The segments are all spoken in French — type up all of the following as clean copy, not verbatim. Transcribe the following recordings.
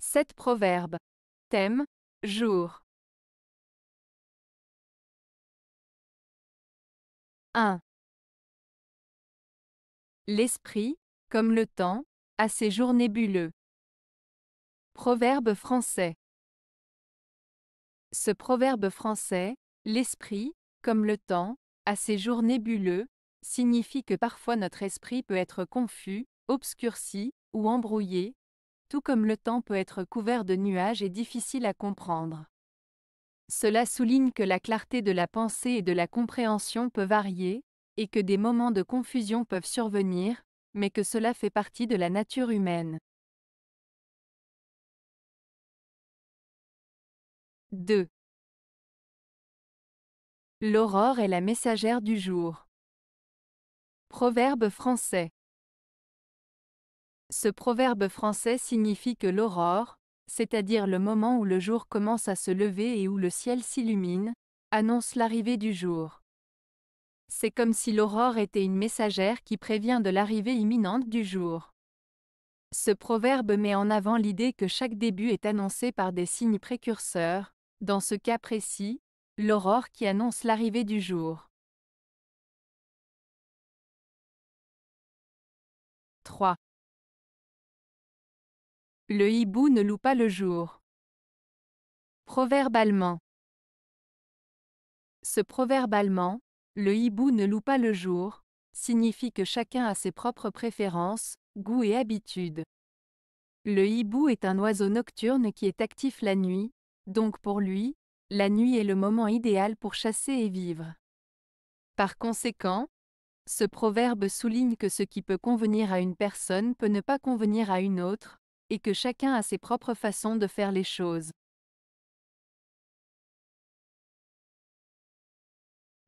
7 proverbes. Thème, jour. 1. L'esprit, comme le temps, a ses jours nébuleux. Proverbe français. Ce proverbe français, l'esprit, comme le temps, a ses jours nébuleux, signifie que parfois notre esprit peut être confus, obscurci, ou embrouillé, tout comme le temps peut être couvert de nuages et difficile à comprendre. Cela souligne que la clarté de la pensée et de la compréhension peut varier, et que des moments de confusion peuvent survenir, mais que cela fait partie de la nature humaine. 2. L'aurore est la messagère du jour. Proverbe français. Ce proverbe français signifie que l'aurore, c'est-à-dire le moment où le jour commence à se lever et où le ciel s'illumine, annonce l'arrivée du jour. C'est comme si l'aurore était une messagère qui prévient de l'arrivée imminente du jour. Ce proverbe met en avant l'idée que chaque début est annoncé par des signes précurseurs, dans ce cas précis, l'aurore qui annonce l'arrivée du jour. 3. Le hibou ne loue pas le jour. Proverbe allemand. Ce proverbe allemand, le hibou ne loue pas le jour, signifie que chacun a ses propres préférences, goûts et habitudes. Le hibou est un oiseau nocturne qui est actif la nuit, donc pour lui, la nuit est le moment idéal pour chasser et vivre. Par conséquent, ce proverbe souligne que ce qui peut convenir à une personne peut ne pas convenir à une autre, et que chacun a ses propres façons de faire les choses.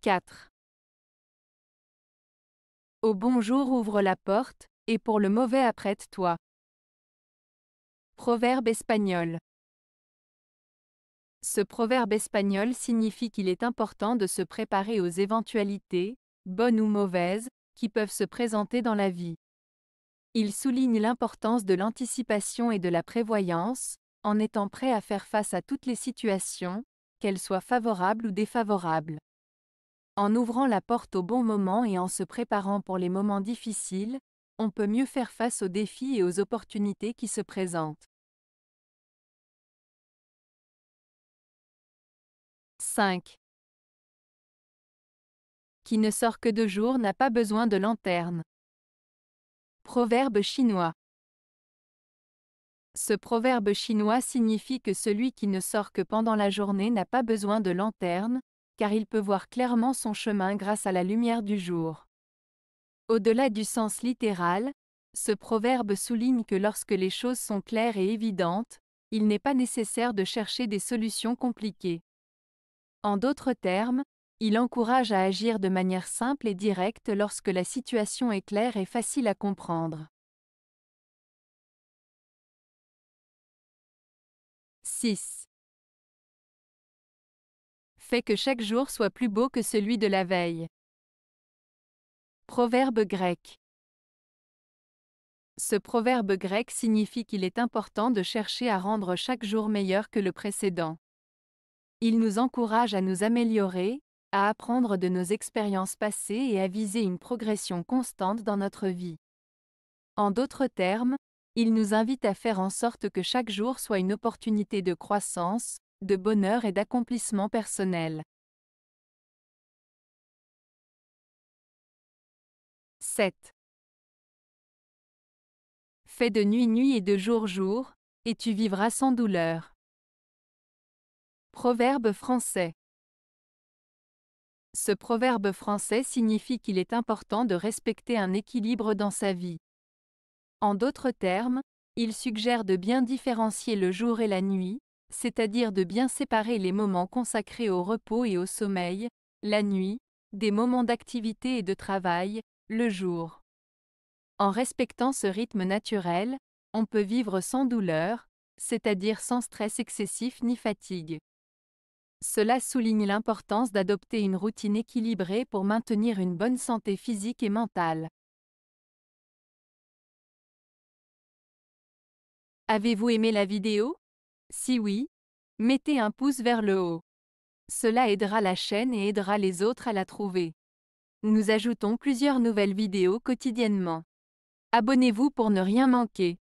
4. Au bon jour ouvre la porte, et pour le mauvais apprête-toi. Proverbe espagnol. Ce proverbe espagnol signifie qu'il est important de se préparer aux éventualités, bonnes ou mauvaises, qui peuvent se présenter dans la vie. Il souligne l'importance de l'anticipation et de la prévoyance, en étant prêt à faire face à toutes les situations, qu'elles soient favorables ou défavorables. En ouvrant la porte au bon moment et en se préparant pour les moments difficiles, on peut mieux faire face aux défis et aux opportunités qui se présentent. 5. Qui ne sort que de jour n'a pas besoin de lanterne. Proverbe chinois. Ce proverbe chinois signifie que celui qui ne sort que pendant la journée n'a pas besoin de lanterne, car il peut voir clairement son chemin grâce à la lumière du jour. Au-delà du sens littéral, ce proverbe souligne que lorsque les choses sont claires et évidentes, il n'est pas nécessaire de chercher des solutions compliquées. En d'autres termes, il encourage à agir de manière simple et directe lorsque la situation est claire et facile à comprendre. 6. Fais que chaque jour soit plus beau que celui de la veille. Proverbe grec. Ce proverbe grec signifie qu'il est important de chercher à rendre chaque jour meilleur que le précédent. Il nous encourage à nous améliorer, à apprendre de nos expériences passées et à viser une progression constante dans notre vie. En d'autres termes, il nous invite à faire en sorte que chaque jour soit une opportunité de croissance, de bonheur et d'accomplissement personnel. 7. Fais de nuit nuit et de jour jour, et tu vivras sans douleur. Proverbe français. Ce proverbe français signifie qu'il est important de respecter un équilibre dans sa vie. En d'autres termes, il suggère de bien différencier le jour et la nuit, c'est-à-dire de bien séparer les moments consacrés au repos et au sommeil, la nuit, des moments d'activité et de travail, le jour. En respectant ce rythme naturel, on peut vivre sans douleur, c'est-à-dire sans stress excessif ni fatigue. Cela souligne l'importance d'adopter une routine équilibrée pour maintenir une bonne santé physique et mentale. Avez-vous aimé la vidéo? Si oui, mettez un pouce vers le haut. Cela aidera la chaîne et aidera les autres à la trouver. Nous ajoutons plusieurs nouvelles vidéos quotidiennement. Abonnez-vous pour ne rien manquer.